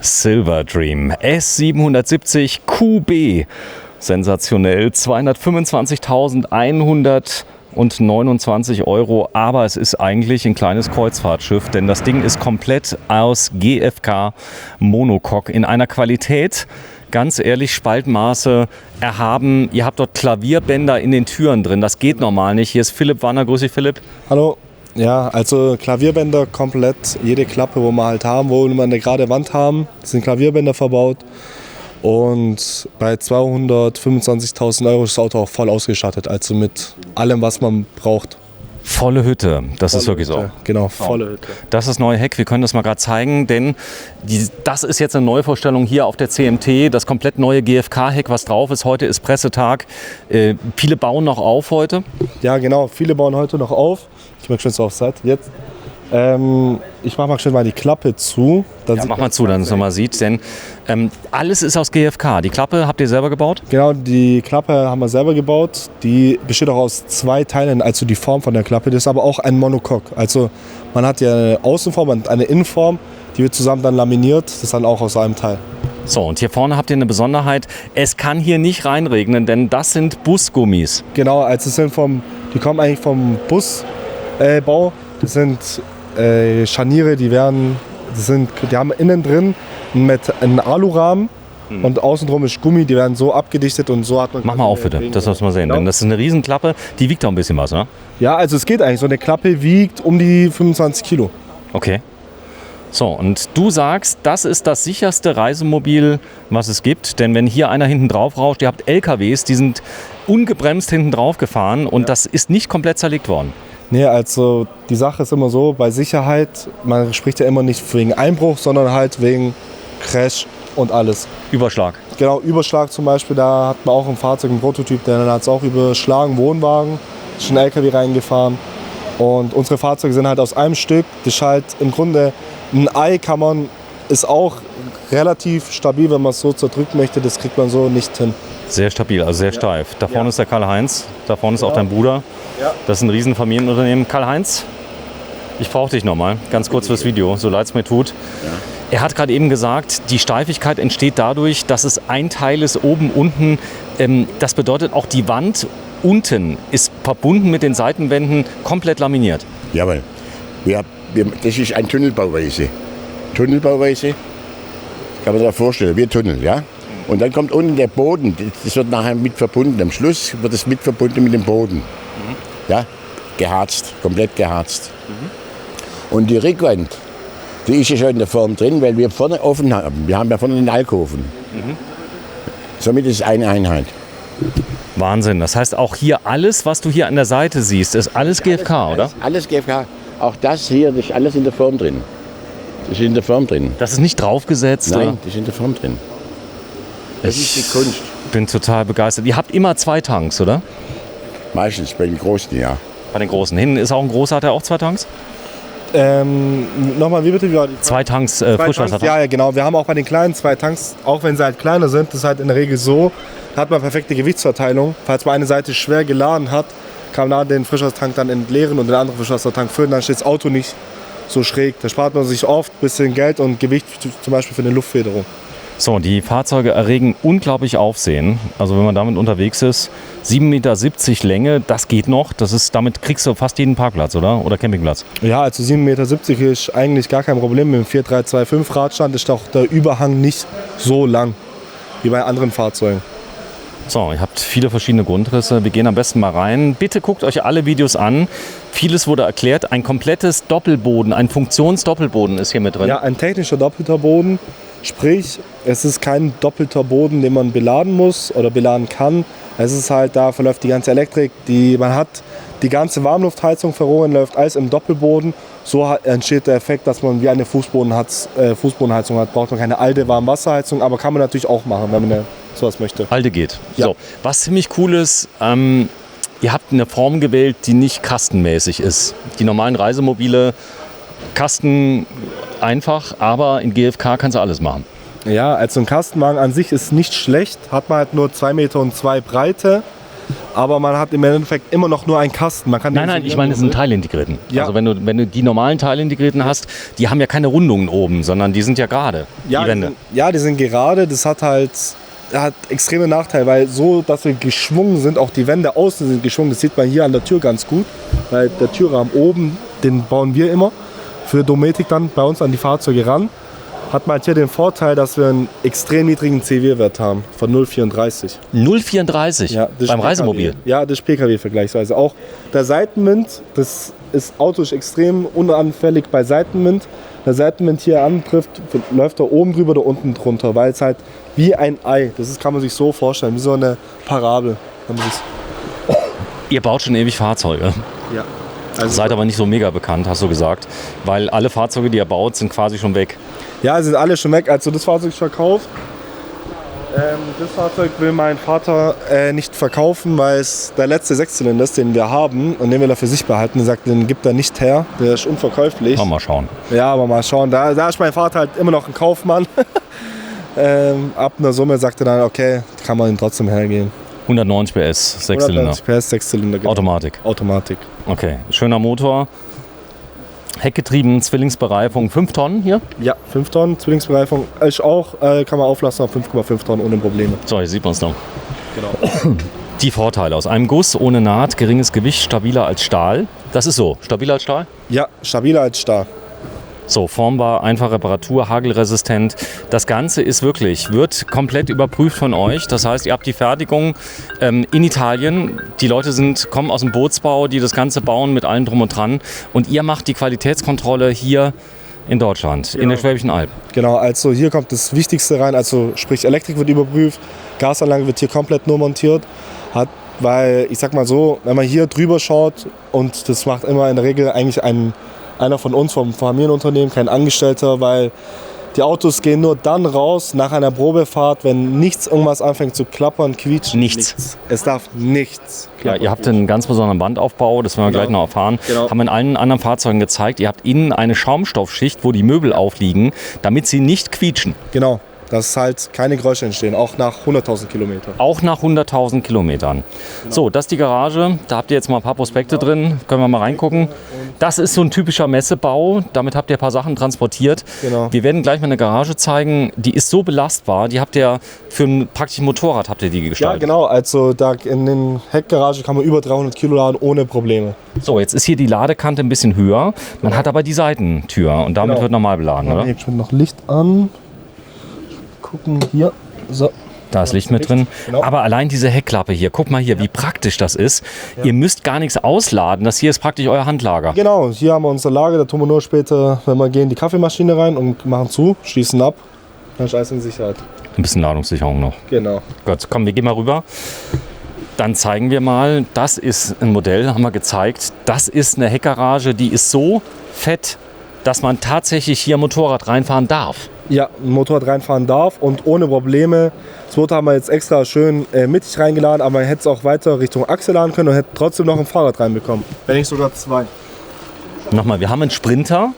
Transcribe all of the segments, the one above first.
Silver Dream S770 QB. Sensationell, 225.129 €, aber es ist eigentlich ein kleines Kreuzfahrtschiff, denn das Ding ist komplett aus GFK Monocoque in einer Qualität, ganz ehrlich, Spaltmaße erhaben. Ihr habt dort Klavierbänder in den Türen drin, das geht normal nicht. Hier ist Philipp Wanner, grüß dich Philipp. Hallo. Ja, also Klavierbänder komplett, jede Klappe, wo wir halt haben, wo wir eine gerade Wand haben, sind Klavierbänder verbaut. Und bei 225.000 € ist das Auto auch voll ausgestattet, also mit allem, was man braucht. Volle Hütte, das ist wirklich Hütte. so. Genau, volle Hütte. Das ist das neue Heck, wir können das mal gerade zeigen, denn das ist jetzt eine Neuvorstellung hier auf der CMT, das komplett neue GFK-Heck, was drauf ist. Heute ist Pressetag, viele bauen noch auf heute. Ja genau, viele bauen heute noch auf. Ich mache schön so auf Seite jetzt. Ich mache mal schön mal die Klappe zu. Ja, mach mal zu, damit man es nochmal sieht, denn alles ist aus GFK. Die Klappe habt ihr selber gebaut? Genau, die Klappe haben wir selber gebaut. Die besteht auch aus 2 Teilen, also die Form von der Klappe. Das ist aber auch ein Monocoque. Also man hat ja eine Außenform und eine Innenform, die wird zusammen dann laminiert. Das ist dann auch aus einem Teil. So, und hier vorne habt ihr eine Besonderheit. Es kann hier nicht reinregnen, denn das sind Busgummis. Genau, also die kommen eigentlich vom Busbau. Das sind Scharniere, die haben innen drin einen Alurahmen und außenrum ist Gummi, die werden so abgedichtet und so hat man... Mach mal auf bitte, das muss man sehen, genau. Denn das ist eine Riesenklappe, die wiegt auch ein bisschen was, ne? Ja, also es geht eigentlich, so eine Klappe wiegt um die 25 Kilo. Okay. So, und du sagst, das ist das sicherste Reisemobil, was es gibt, denn wenn hier einer hinten drauf rauscht, ihr habt LKWs, die sind ungebremst hinten drauf gefahren und das ist nicht komplett zerlegt worden. Nee, also die Sache ist immer so, bei Sicherheit, man spricht ja immer nicht wegen Einbruch, sondern halt wegen Crash und alles. Überschlag. Genau, Überschlag zum Beispiel, da hat man auch ein Fahrzeug, einen Prototyp, der hat es auch überschlagen, Wohnwagen, ist ein LKW reingefahren. Und unsere Fahrzeuge sind halt aus einem Stück, das ist halt im Grunde ein Ei ist auch relativ stabil, wenn man es so zerdrücken möchte, das kriegt man so nicht hin. Sehr stabil, also sehr steif. Da vorne ist der Karl-Heinz, da vorne ist auch dein Bruder. Ja. Das ist ein Riesenfamilienunternehmen. Karl-Heinz, ich brauche dich nochmal, ganz kurz fürs Video, so leid es mir tut. Ja. Er hat gerade eben gesagt, die Steifigkeit entsteht dadurch, dass es ein Teil ist, oben, unten. Das bedeutet auch, die Wand unten ist verbunden mit den Seitenwänden komplett laminiert. Jawohl. Das ist eine Tunnelbauweise. Tunnelbauweise, kann man sich vorstellen, wie ein Tunnel, ja? Und dann kommt unten der Boden, das wird nachher mit verbunden. Am Schluss wird es mit verbunden mit dem Boden. Ja, geharzt, komplett geharzt. Und die Rückwand, die ist ja schon in der Form drin, weil wir vorne offen haben. Wir haben ja vorne den Alkoven. Somit ist es eine Einheit. Wahnsinn, das heißt auch hier alles, was du hier an der Seite siehst, ist alles GFK, oder? Alles GFK. Auch das hier, das ist alles in der Form drin. Das ist in der Form drin. Das ist nicht draufgesetzt? Nein, oder? das ist in der Form drin. Das ist die Kunst. Ich bin total begeistert. Ihr habt immer 2 Tanks, oder? Meistens bei den Großen, ja. Bei den Großen. Hinten ist auch ein großer, hat er auch 2 Tanks? Nochmal, wie bitte? 2 Tanks Frischwassertanks? Ja, genau. Wir haben auch bei den kleinen 2 Tanks, auch wenn sie halt kleiner sind, das ist halt in der Regel so, da hat man perfekte Gewichtsverteilung. Falls man eine Seite schwer geladen hat, kann man den Frischwassertank dann entleeren und den anderen Frischwassertank füllen. Dann steht das Auto nicht so schräg. Da spart man sich oft ein bisschen Geld und Gewicht, zum Beispiel für eine Luftfederung. So, die Fahrzeuge erregen unglaublich Aufsehen. Also wenn man damit unterwegs ist, 7,70 Meter Länge, das geht noch. Damit kriegst du fast jeden Parkplatz, oder? Oder Campingplatz. Ja, also 7,70 Meter ist eigentlich gar kein Problem. Mit dem 4325 Radstand ist auch der Überhang nicht so lang wie bei anderen Fahrzeugen. So, ihr habt viele verschiedene Grundrisse. Wir gehen am besten mal rein. Bitte guckt euch alle Videos an. Vieles wurde erklärt. Ein komplettes Doppelboden, ein Funktionsdoppelboden ist hier mit drin. Ja, ein technischer doppelter Boden. Sprich, es ist kein doppelter Boden, den man beladen muss oder beladen kann. Es ist halt, da verläuft die ganze Elektrik. Man hat die ganze Warmluftheizung verrohren, läuft alles im Doppelboden. So entsteht der Effekt, dass man wie eine Fußbodenheizung hat. Braucht man keine alte Warmwasserheizung, aber kann man natürlich auch machen, wenn man sowas möchte. Alte geht. Ja. So, was ziemlich cool ist, ihr habt eine Form gewählt, die nicht kastenmäßig ist. Die normalen Reisemobile, Kasten einfach, aber in GFK kannst du alles machen. Ja, also ein Kastenwagen an sich ist nicht schlecht, hat man halt nur 2,2 Meter Breite. aber man hat im Endeffekt immer noch nur einen Kasten. Man kann Nein, ich meine, es sind teilintegrierten. Ja. Also wenn du die normalen teilintegrierten hast, die haben ja keine Rundungen oben, sondern die sind ja gerade, ja, die Wände. Die sind gerade. Das hat extreme Nachteile, weil so, dass wir geschwungen sind, auch die Wände außen sind geschwungen. Das sieht man hier an der Tür ganz gut, weil der Türrahmen oben, den bauen wir immer für Dometic dann bei uns an die Fahrzeuge ran. Hat man halt hier den Vorteil, dass wir einen extrem niedrigen CW-Wert haben von 0,34. 0,34 Ja, das beim ist Reisemobil? Ja, das ist PKW vergleichsweise. Auch der Seitenwind, das Auto ist extrem unanfällig bei Seitenwind. Der Seitenwind hier antrifft, läuft da oben drüber oder unten drunter, weil es halt wie ein Ei, kann man sich so vorstellen, wie so eine Parabel. Ihr baut schon ewig Fahrzeuge. Ja. Seid aber nicht so mega bekannt, hast du gesagt, weil alle Fahrzeuge, die ihr baut, sind quasi schon weg. Ja, sind alle schon weg. Also das Fahrzeug ist verkauft. Das Fahrzeug will mein Vater nicht verkaufen, weil es der letzte Sechszylinder ist, den wir haben. Und den will er für sich behalten. Er sagt, den gibt er nicht her. Der ist unverkäuflich. Mal schauen. Ja, aber mal schauen. Da ist mein Vater halt immer noch ein Kaufmann. Ab einer Summe sagt er dann, okay, kann man ihn trotzdem hergeben. 190 PS, Sechszylinder. 190 PS, Sechszylinder. Genau. Automatik. Okay, schöner Motor. Heckgetrieben, Zwillingsbereifung, 5 Tonnen hier? Ja, 5 Tonnen, Zwillingsbereifung. Ist auch, kann man auflassen auf 5,5 Tonnen ohne Probleme. So, hier sieht man es noch. Genau. Die Vorteile: aus einem Guss, ohne Naht, geringes Gewicht, stabiler als Stahl. Das ist so, stabiler als Stahl? Ja, stabiler als Stahl. So, formbar, einfache Reparatur, hagelresistent. Das Ganze wird komplett überprüft von euch. Das heißt, ihr habt die Fertigung in Italien. Die Leute kommen aus dem Bootsbau, die das Ganze bauen mit allem drum und dran. Und ihr macht die Qualitätskontrolle hier in Deutschland, in der Schwäbischen Alb. Genau, also hier kommt das Wichtigste rein. Also sprich, Elektrik wird überprüft, Gasanlage wird hier komplett nur montiert. Weil, ich sag mal so, wenn man hier drüber schaut, und das macht immer in der Regel eigentlich einer von uns, vom Familienunternehmen, kein Angestellter, weil die Autos gehen nur dann raus nach einer Probefahrt, wenn irgendwas anfängt zu klappern, quietschen. Nichts. Es darf nichts Ja, ihr habt einen ganz besonderen Bandaufbau, das werden wir gleich noch erfahren. Genau. Haben wir in allen anderen Fahrzeugen gezeigt. Ihr habt innen eine Schaumstoffschicht, wo die Möbel aufliegen, damit sie nicht quietschen. Genau, dass halt keine Geräusche entstehen, auch nach 100.000 Kilometern. Auch nach 100.000 Kilometern. Genau. So, das ist die Garage. Da habt ihr jetzt mal ein paar Prospekte drin. Können wir mal reingucken. Das ist so ein typischer Messebau. Damit habt ihr ein paar Sachen transportiert. Genau. Wir werden gleich mal eine Garage zeigen. Die ist so belastbar. Die habt ihr für ein praktisch Motorrad habt ihr die gestaltet. Ja, genau. Also da in den Heckgarage kann man über 300 Kilo laden ohne Probleme. So, jetzt ist hier die Ladekante ein bisschen höher. Man hat aber die Seitentür und damit wird normal beladen, oder? Jetzt schon noch Licht an. Gucken hier. So. Da ist Licht mit drin. Genau. Aber allein diese Heckklappe hier, guck mal hier, wie praktisch das ist. Ja. Ihr müsst gar nichts ausladen. Das hier ist praktisch euer Handlager. Genau, hier haben wir unser Lager. Da tun wir nur später, wenn wir gehen, die Kaffeemaschine rein und machen zu, schließen ab. Dann ist alles in Sicherheit. Ein bisschen Ladungssicherung noch. Genau. Gut, komm, wir gehen mal rüber. Dann zeigen wir mal, das ist ein Modell, haben wir gezeigt. Das ist eine Heckgarage, die ist so fett, dass man tatsächlich hier Motorrad reinfahren darf. Ja, ein Motorrad reinfahren darf und ohne Probleme. Das Motor haben wir jetzt extra schön mittig reingeladen, aber man hätte es auch weiter Richtung Achse laden können und hätte trotzdem noch ein Fahrrad reinbekommen. Wenn nicht sogar 2. Nochmal, wir haben einen Sprinter,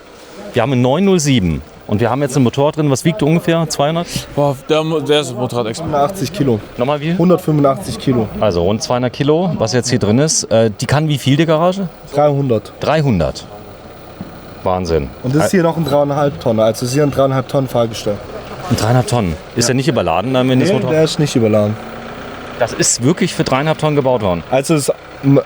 wir haben einen 907 und wir haben jetzt ein Motorrad drin, was wiegt ungefähr? 200? Boah, der ist Motorrad extra. 185 Kilo. Nochmal wie? 185 Kilo. Also rund 200 Kilo, was jetzt hier drin ist. Die kann wie viel, die Garage? 300. 300. Wahnsinn. Und das ist hier noch ein 3,5 Tonnen. Also ist hier ein 3,5 Tonnen Fahrgestell. Ein 3,5 Tonnen. Ist der nicht überladen dann, wenn das Nee, Motorrad? der ist nicht überladen. Das ist wirklich für 3,5 Tonnen gebaut worden. Also das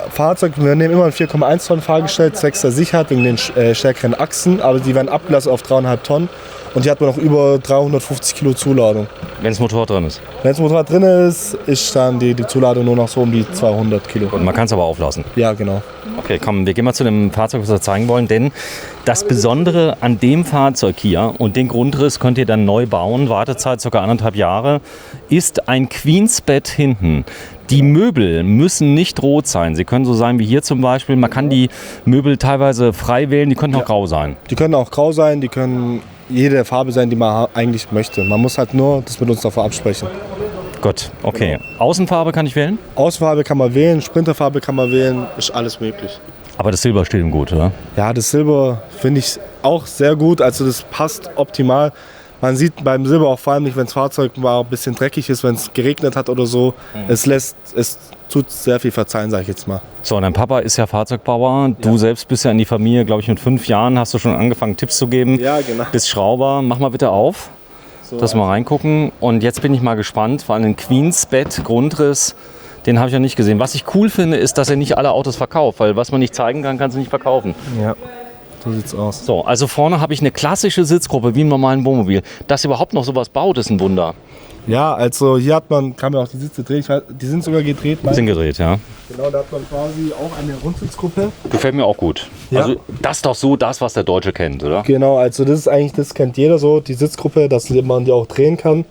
Fahrzeug, wir nehmen immer ein 4,1 Tonnen Fahrgestell, zwecks der Sicherheit wegen den stärkeren Achsen, aber die werden abgelassen auf 3,5 Tonnen und hier hat man noch über 350 Kilo Zuladung. Wenn das Motorrad drin ist. Wenn das Motorrad drin ist, ist dann die Zuladung nur noch so um die 200 Kilo. Und man kann es aber auflassen. Ja, genau. Okay, komm, wir gehen mal zu dem Fahrzeug, was wir zeigen wollen, denn das Besondere an dem Fahrzeug hier, und den Grundriss könnt ihr dann neu bauen, Wartezeit ca. 1,5 Jahre, ist ein Queensbett hinten. Die Möbel müssen nicht rot sein. Sie können so sein wie hier zum Beispiel. Man kann die Möbel teilweise frei wählen, die können auch grau sein. Die können auch grau sein, die können jede Farbe sein, die man eigentlich möchte. Man muss halt nur das mit uns davor absprechen. Gut, okay. Außenfarbe kann ich wählen? Außenfarbe kann man wählen, Sprinterfarbe kann man wählen, ist alles möglich. Aber das Silber steht ihm gut, oder? Ja, das Silber finde ich auch sehr gut, also das passt optimal. Man sieht beim Silber auch vor allem nicht, wenn das Fahrzeug mal ein bisschen dreckig ist, wenn es geregnet hat oder so. Es tut sehr viel verzeihen, sage ich jetzt mal. So, dein Papa ist ja Fahrzeugbauer. Du selbst bist ja in die Familie, glaube ich, mit 5 Jahren hast du schon angefangen, Tipps zu geben. Ja, genau. Bist Schrauber. Mach mal bitte auf, So, dass wir mal reingucken. Und jetzt bin ich mal gespannt, vor allem den Queensbett Grundriss, den habe ich noch nicht gesehen. Was ich cool finde, ist, dass er nicht alle Autos verkauft, weil was man nicht zeigen kann, kannst du nicht verkaufen. Ja, so sieht's aus. So, also vorne habe ich eine klassische Sitzgruppe, wie im normalen Wohnmobil. Dass überhaupt noch sowas baut, ist ein Wunder. Ja, also hier kann man auch die Sitze drehen. Die sind sogar gedreht. Sind gedreht, ja. Genau, da hat man quasi auch eine Rundsitzgruppe. Gefällt mir auch gut. Ja. Also das ist doch so das, was der Deutsche kennt, oder? Genau, also das kennt jeder so, die Sitzgruppe, dass man die auch drehen kann.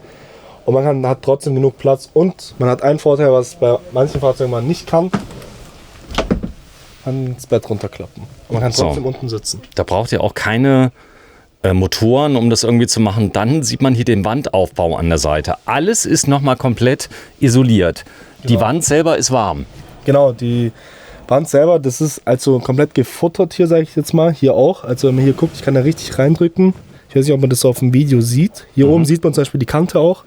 Und hat trotzdem genug Platz. Und man hat einen Vorteil, was bei manchen Fahrzeugen man nicht kann. Man kann das Bett runterklappen. Und man kann trotzdem unten sitzen. Da braucht ihr auch keine Motoren, um das irgendwie zu machen. Dann sieht man hier den Wandaufbau an der Seite. Alles ist nochmal komplett isoliert. Die Wand selber ist warm. Genau, die Wand selber, das ist also komplett gefuttert hier, sage ich jetzt mal. Hier auch. Also wenn man hier guckt, ich kann da richtig reindrücken. Ich weiß nicht, ob man das auf dem Video sieht. Hier oben sieht man zum Beispiel die Kante auch.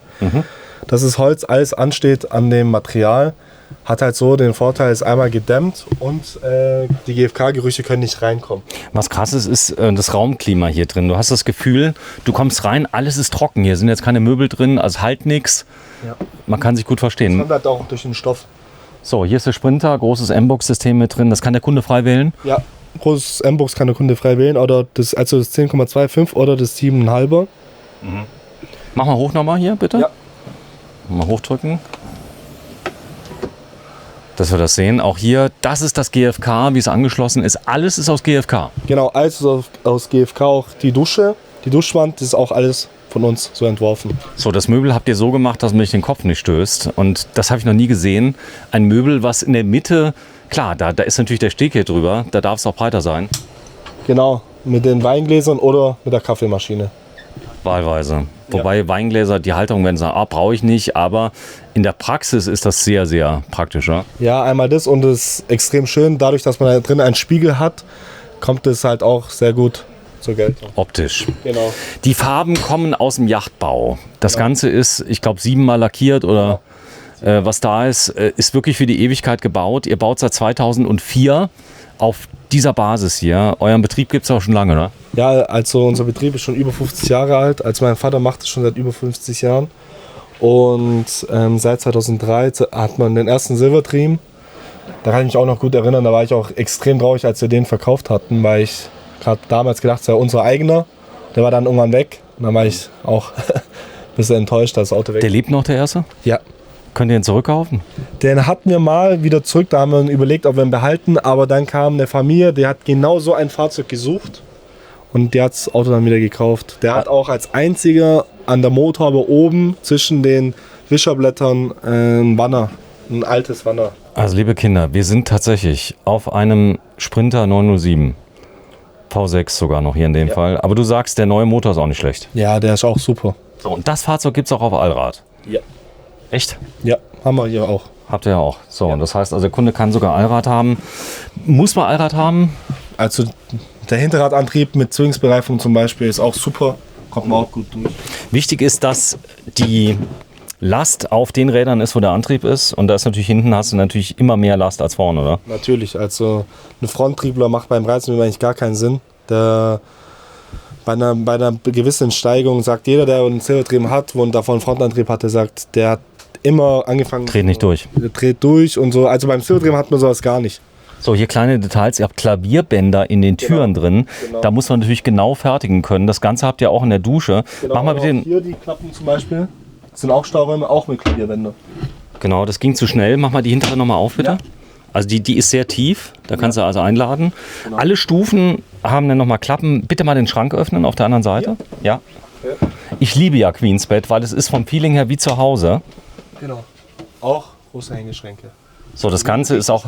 Dass das Holz alles ansteht an dem Material. Hat halt so den Vorteil, ist einmal gedämmt und die GFK-Gerüche können nicht reinkommen. Was krass ist das Raumklima hier drin. Du hast das Gefühl, du kommst rein, alles ist trocken. Hier sind jetzt keine Möbel drin, also halt nichts. Ja. Man kann sich gut Das verstehen. kommt halt auch durch den Stoff. So, hier ist der Sprinter, großes M-Box-System mit drin. Das kann der Kunde frei wählen. Ja, großes M-Box kann der Kunde frei wählen. Oder das 10,25 oder das 7,5er. Mach mal hoch nochmal hier, bitte. Ja. Mal hochdrücken. Dass wir das sehen. Auch hier, das ist das GFK, wie es angeschlossen ist. Alles ist aus GFK. Genau, alles ist aus GFK. Auch die Dusche, die Duschwand, das ist auch alles von uns so entworfen. So, das Möbel habt ihr so gemacht, dass man sich den Kopf nicht stößt. Und das habe ich noch nie gesehen. Ein Möbel, was in der Mitte, klar, da ist natürlich der Steg hier drüber. Da darf es auch breiter sein. Genau, mit den Weingläsern oder mit der Kaffeemaschine. Wahlweise. Wobei Weingläser, die Halterung werden sagen, brauche ich nicht. Aber in der Praxis ist das sehr, sehr praktisch. Ja, einmal das und es ist extrem schön. Dadurch, dass man da drin einen Spiegel hat, kommt es halt auch sehr gut zur Geltung. Optisch. Genau. Die Farben kommen aus dem Yachtbau. Das Ganze ist, ich glaube, 7-mal lackiert oder was da ist wirklich für die Ewigkeit gebaut. Ihr baut seit 2004 auf dieser Basis hier. Euren Betrieb gibt es auch schon lange, oder? Ja, also unser Betrieb ist schon über 50 Jahre alt. Also mein Vater macht es schon seit über 50 Jahren. Und seit 2003 hat man den ersten Silvertream. Da kann ich mich auch noch gut erinnern, da war ich auch extrem traurig, als wir den verkauft hatten, weil ich gerade damals gedacht, es wäre unser eigener. Der war dann irgendwann weg. Und dann war ich auch ein bisschen enttäuscht, dass das Auto weg Der lebt noch, der Erste? Ja. Könnt ihr ihn zurückkaufen? Den hatten wir mal wieder zurück, da haben wir überlegt, ob wir ihn behalten, aber dann kam eine Familie, die hat genau so ein Fahrzeug gesucht und der hat das Auto dann wieder gekauft. Der hat auch als einziger an der Motorhaube oben zwischen den Wischerblättern ein altes Wanner. Also liebe Kinder, wir sind tatsächlich auf einem Sprinter 907. V6 sogar noch hier in dem Fall. Aber du sagst, der neue Motor ist auch nicht schlecht. Ja, der ist auch super. So, und das Fahrzeug gibt es auch auf Allrad? Ja. Echt? Ja, haben wir hier auch. Habt ihr ja auch. So, und das heißt, also der Kunde kann sogar Allrad haben. Muss man Allrad haben? Also der Hinterradantrieb mit Zwillingsbereifung zum Beispiel ist auch super. Kommt man auch gut durch. Wichtig ist, dass die Last auf den Rädern ist, wo der Antrieb ist. Und da ist natürlich hinten hast du natürlich immer mehr Last als vorne, oder? Natürlich, also ein Fronttriebler macht beim Reizen eigentlich gar keinen Sinn. Bei einer gewissen Steigung sagt jeder, der einen Silvertream hat, wo davon einen Frontantrieb hatte, sagt, der hat immer angefangen. Dreht nicht durch. Der dreht durch und so. Also beim Silvertream hat man sowas gar nicht. So, hier kleine Details. Ihr habt Klavierbänder in den Türen drin. Genau. Da muss man natürlich genau fertigen können. Das Ganze habt ihr auch in der Dusche. Genau, Mach mal bitte den. hier die Klappen zum Beispiel. Das sind auch Stauräume, auch mit Klavierbändern. Genau, das ging zu schnell. Mach mal die hintere nochmal auf, bitte. Ja. Also die ist sehr tief. Da kannst du also einladen. Genau. Alle Stufen haben dann nochmal Klappen. Bitte mal den Schrank öffnen auf der anderen Seite. Ja. Ich liebe ja Queensbett, weil es ist vom Feeling her wie zu Hause. Genau. Auch große Hängeschränke. So, das Ganze ist auch.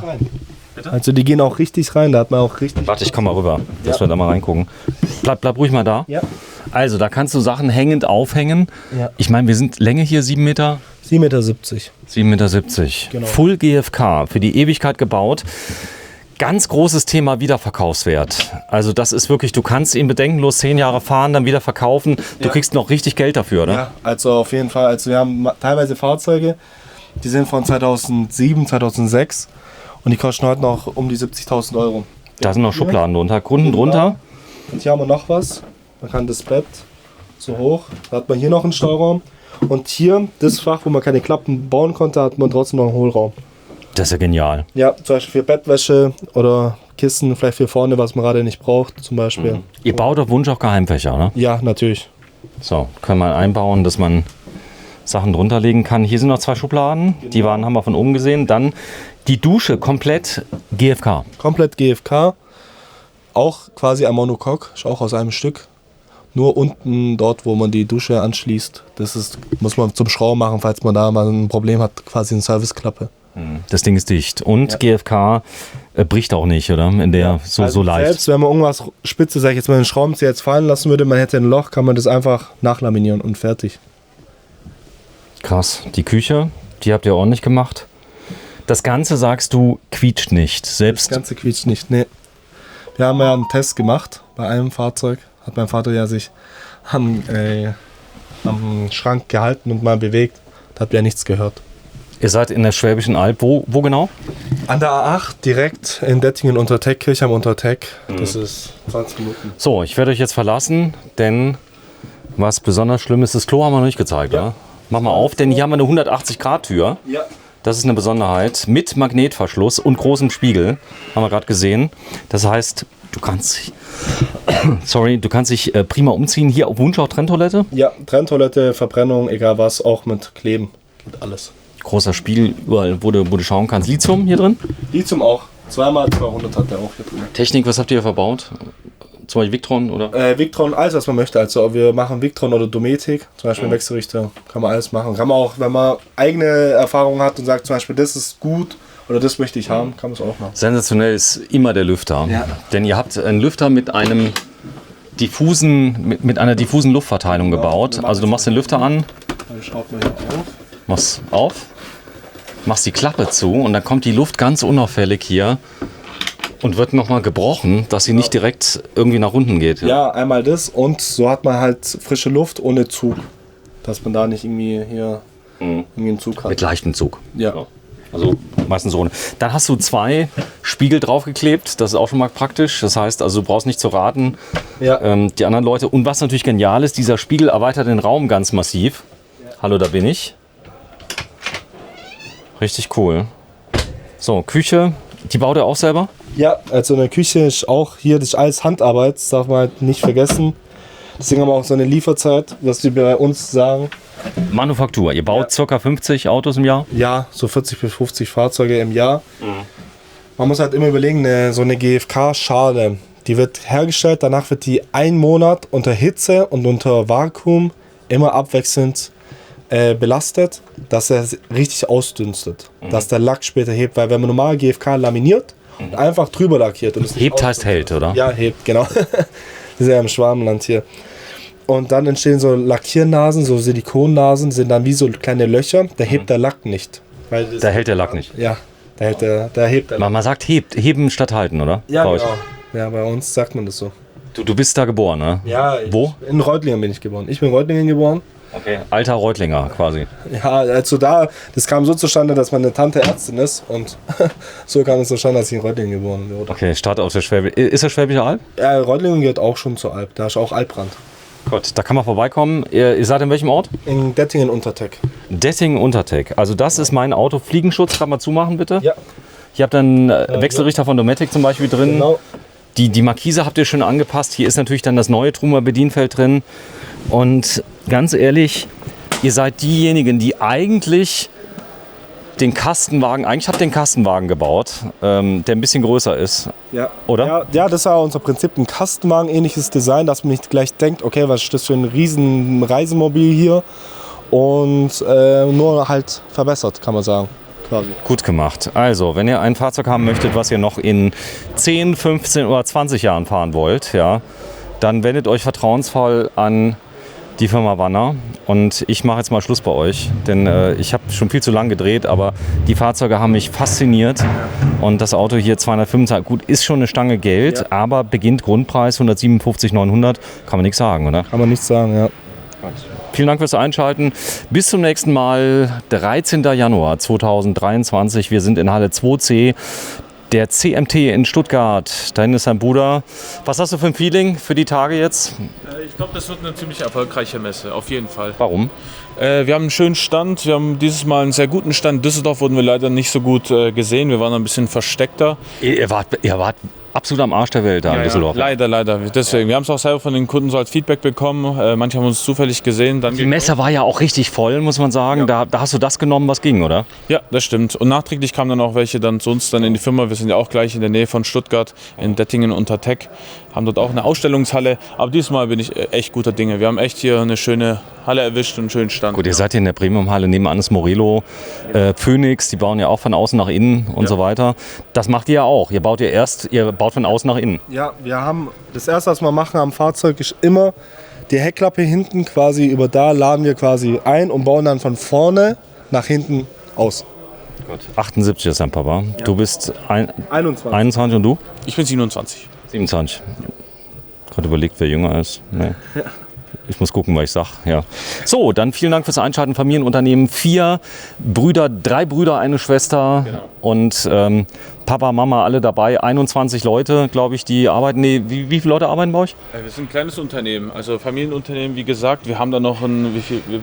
Also die gehen auch richtig rein, da hat man auch richtig... Warte, ich komme mal rüber, dass wir da mal reingucken. Bleib ruhig mal da. Ja. Also, da kannst du Sachen hängend aufhängen. Ja. Ich meine, wir sind Länge hier 7 Meter. 7,70 Meter. 7,70 Meter. Genau. Full GFK, für die Ewigkeit gebaut. Ganz großes Thema Wiederverkaufswert. Also das ist wirklich, du kannst ihn bedenkenlos 10 Jahre fahren, dann wieder verkaufen. Du kriegst noch richtig Geld dafür, oder? Ja, also auf jeden Fall. Also wir haben teilweise Fahrzeuge, Die sind von 2007, 2006 und die kosten heute noch um die 70.000 Euro. Da sind noch Schubladen drunter, Gründen drunter. Und hier haben wir noch was. Man kann das Bett so hoch. Da hat man hier noch einen Stauraum. Und hier, das Fach, wo man keine Klappen bauen konnte, hat man trotzdem noch einen Hohlraum. Das ist ja genial. Ja, zum Beispiel für Bettwäsche oder Kissen, vielleicht für vorne, was man gerade nicht braucht, zum Beispiel. Ihr baut auf Wunsch auch Geheimfächer, ne? Ja, natürlich. So, können wir einbauen, dass man Sachen drunter legen kann. Hier sind noch 2 Schubladen, die haben wir von oben gesehen. Dann die Dusche, komplett GFK. Komplett GFK. Auch quasi ein Monocoque, ist auch aus einem Stück. Nur unten dort, wo man die Dusche anschließt, muss man zum Schrauben machen, falls man da mal ein Problem hat, quasi eine Serviceklappe. Das Ding ist dicht. Und Ja. GFK bricht auch nicht, oder? In der so leicht. Selbst wenn man irgendwas spitze, sag ich jetzt mal, einen Schraubenzieher jetzt fallen lassen würde, man hätte ein Loch, kann man das einfach nachlaminieren und fertig. Krass. Die Küche, die habt ihr ordentlich gemacht. Das Ganze, sagst du, quietscht nicht. Das Selbst Ganze quietscht nicht, nee. Wir haben ja einen Test gemacht bei einem Fahrzeug. Hat mein Vater ja sich am Schrank gehalten und mal bewegt. Da hat er nichts gehört. ihr seid in der Schwäbischen Alb. Wo genau? An der A8 direkt in Dettingen unter Teck, Kirchheim unter Teck. Das ist 20 Minuten. So, ich werde euch jetzt verlassen, denn was besonders schlimm ist, das Klo haben wir noch nicht gezeigt, oder? Mach mal auf, denn hier haben wir eine 180-Grad-Tür. Ja. Das ist eine Besonderheit. Mit Magnetverschluss und großem Spiegel. Haben wir gerade gesehen. Das heißt, du kannst dich prima umziehen. Hier auf Wunsch auch Trenntoilette. Ja, Trenntoilette, Verbrennung, egal was, auch mit Kleben. Geht alles. Großer Spiegel, überall, wo du schauen kannst. Lithium hier drin. Lithium auch. 2x200 hat der auch hier drin. Technik, was habt ihr hier verbaut? Zum Beispiel Victron oder? Victron, alles was man möchte. Also wir machen Victron oder Dometic, zum Beispiel Wechselrichter, kann man alles machen. Kann man auch, wenn man eigene Erfahrungen hat und sagt zum Beispiel, das ist gut oder das möchte ich haben, kann man es auch machen. Sensationell ist immer der Lüfter. Ja. Denn ihr habt einen Lüfter mit einer diffusen Luftverteilung gebaut. Also du machst den Lüfter an, Dann schaut man hier auf. machst auf, machst die Klappe zu und dann kommt die Luft ganz unauffällig hier und wird nochmal gebrochen, dass sie nicht direkt irgendwie nach unten geht. Ja, einmal das und so hat man halt frische Luft ohne Zug. Dass man da nicht irgendwie hier irgendwie einen Zug hat. Mit leichtem Zug. Ja. Also meistens ohne. Dann hast du 2 Spiegel draufgeklebt, das ist auch schon mal praktisch. Das heißt, also du brauchst nicht zu raten, Ja. die anderen Leute. Und was natürlich genial ist, dieser Spiegel erweitert den Raum ganz massiv. Hallo, da bin ich. Richtig cool. So, Küche, die baut ihr auch selber? Ja, also eine Küche ist auch hier, das ist alles Handarbeit, das darf man halt nicht vergessen. Deswegen haben wir auch so eine Lieferzeit, was wir bei uns sagen. Manufaktur, ihr baut ca. 50 Autos im Jahr? Ja, so 40 bis 50 Fahrzeuge im Jahr. Man muss halt immer überlegen, so eine GFK-Schale, die wird hergestellt, danach wird die 1 Monat unter Hitze und unter Vakuum immer abwechselnd belastet, dass er richtig ausdünstet, dass der Lack später hebt, weil wenn man normal GFK laminiert und einfach drüber lackiert und es nicht Hebt heißt hält, oder? ja, hebt, genau. Wir sind ja im Schwarmland hier. Und dann entstehen so Lackiernasen, so Silikonnasen, sind dann wie so kleine Löcher. Da hebt der Lack nicht. Weil das, Da hält der Lack nicht. ja, da hebt der Lack. Man sagt heben statt halten, oder? Ja, Bei euch. genau. Ja, bei uns sagt man das so. Du bist da geboren, ne? Ja, Wo? In Reutlingen bin ich geboren. Ich bin in Reutlingen geboren. Okay. Alter Reutlinger quasi. Ja, also das kam so zustande, dass meine Tante Ärztin ist und so kam es zustande, dass ich in Reutlingen geboren wurde. Okay, Start auf der Schwäbische. Ist der Schwäbische Alb? Ja, Reutlingen gehört auch schon zur Alb. Da ist auch Albrand. Gut, da kann man vorbeikommen. Ihr seid in welchem Ort? In Dettingen Unterteck. Dettingen-Unterteck. Also das ist mein Auto. Fliegenschutz, kann man zumachen bitte? Ja, Hier habt ihr einen Wechselrichter von Dometic zum Beispiel drin. genau. Die Markise habt ihr schön angepasst. Hier ist natürlich dann das neue Trumer Bedienfeld drin. Und ganz ehrlich, ihr seid diejenigen, die eigentlich den Kastenwagen, eigentlich habt ihr den Kastenwagen gebaut, der ein bisschen größer ist. Ja. Oder? Ja, das war unser Prinzip, ein Kastenwagen-ähnliches Design, dass man nicht gleich denkt, okay, was ist das für ein riesen Reisemobil hier und nur halt verbessert, kann man sagen. Quasi. Gut gemacht. Also, wenn ihr ein Fahrzeug haben möchtet, was ihr noch in 10, 15 oder 20 Jahren fahren wollt, ja, dann wendet euch vertrauensvoll an die Firma Wanner. Und ich mache jetzt mal Schluss bei euch, denn ich habe schon viel zu lang gedreht, aber die Fahrzeuge haben mich fasziniert. Und das Auto hier 225, gut, ist schon eine Stange Geld, Ja. aber beginnt Grundpreis 157.900, kann man nichts sagen, oder? Kann man nicht sagen, ja. Vielen Dank fürs Einschalten. Bis zum nächsten Mal, 13. Januar 2023. Wir sind in Halle 2C. Der CMT in Stuttgart. Da hinten ist dein Bruder. Was hast du für ein Feeling für die Tage jetzt? Ich glaube, das wird eine ziemlich erfolgreiche Messe, auf jeden Fall. Warum? Wir haben einen schönen Stand. Wir haben dieses Mal einen sehr guten Stand. In Düsseldorf wurden wir leider nicht so gut gesehen. Wir waren ein bisschen versteckter. Ihr wart absolut am Arsch der Welt da in Düsseldorf. Leider. Deswegen. Wir haben es auch selber von den Kunden so als Feedback bekommen. Manche haben uns zufällig gesehen. Dann Die Messe war ja auch richtig voll, muss man sagen. Ja. Da hast du das genommen, was ging, oder? Ja, das stimmt. Und nachträglich kamen dann auch welche dann zu uns dann in die Firma. Wir sind ja auch gleich in der Nähe von Stuttgart, in Dettingen unter Tech. Haben dort auch eine Ausstellungshalle. Aber diesmal bin ich echt guter Dinge. Wir haben echt hier eine schöne Halle erwischt und einen schönen Stand. Gut, ihr seid hier in der Premium-Halle, nebenan ist Morelo, Phoenix, die bauen ja auch von außen nach innen und so weiter. Das macht ihr ja auch. Ihr baut von außen nach innen. Ja, wir haben das erste, was wir machen am Fahrzeug, ist immer die Heckklappe hinten quasi über da laden wir quasi ein und bauen dann von vorne nach hinten aus. 78 ist dein Papa. Ja. Du bist 21. 21 und du? Ich bin 27. 27. Gerade überlegt, wer jünger ist. Nee. Ich muss gucken, was ich sage. Ja. So, dann vielen Dank fürs Einschalten. Familienunternehmen, 4 Brüder, 3 Brüder, eine Schwester und Papa, Mama, alle dabei. 21 Leute, glaube ich, die arbeiten. Nee, wie viele Leute arbeiten bei euch? Wir sind ein kleines Unternehmen, also Familienunternehmen, wie gesagt. Wir haben da noch in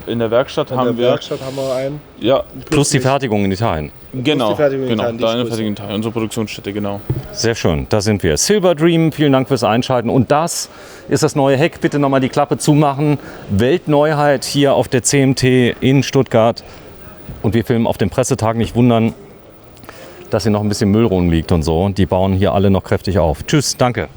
der Werkstatt In der Werkstatt haben wir einen. Ja, Plus die Fertigung in Italien. genau, die Fertigung in genau, Italien, die da eine ist Fertigung in Italien, unsere Produktionsstätte, genau. Sehr schön, da sind wir. Silver Dream, vielen Dank fürs Einschalten. Und das ist das neue Heck. Bitte nochmal die Klappe zumachen. Weltneuheit hier auf der CMT in Stuttgart. Und wir filmen auf dem Pressetag. Nicht wundern, dass hier noch ein bisschen Müll rumliegt und so. Die bauen hier alle noch kräftig auf. Tschüss, danke.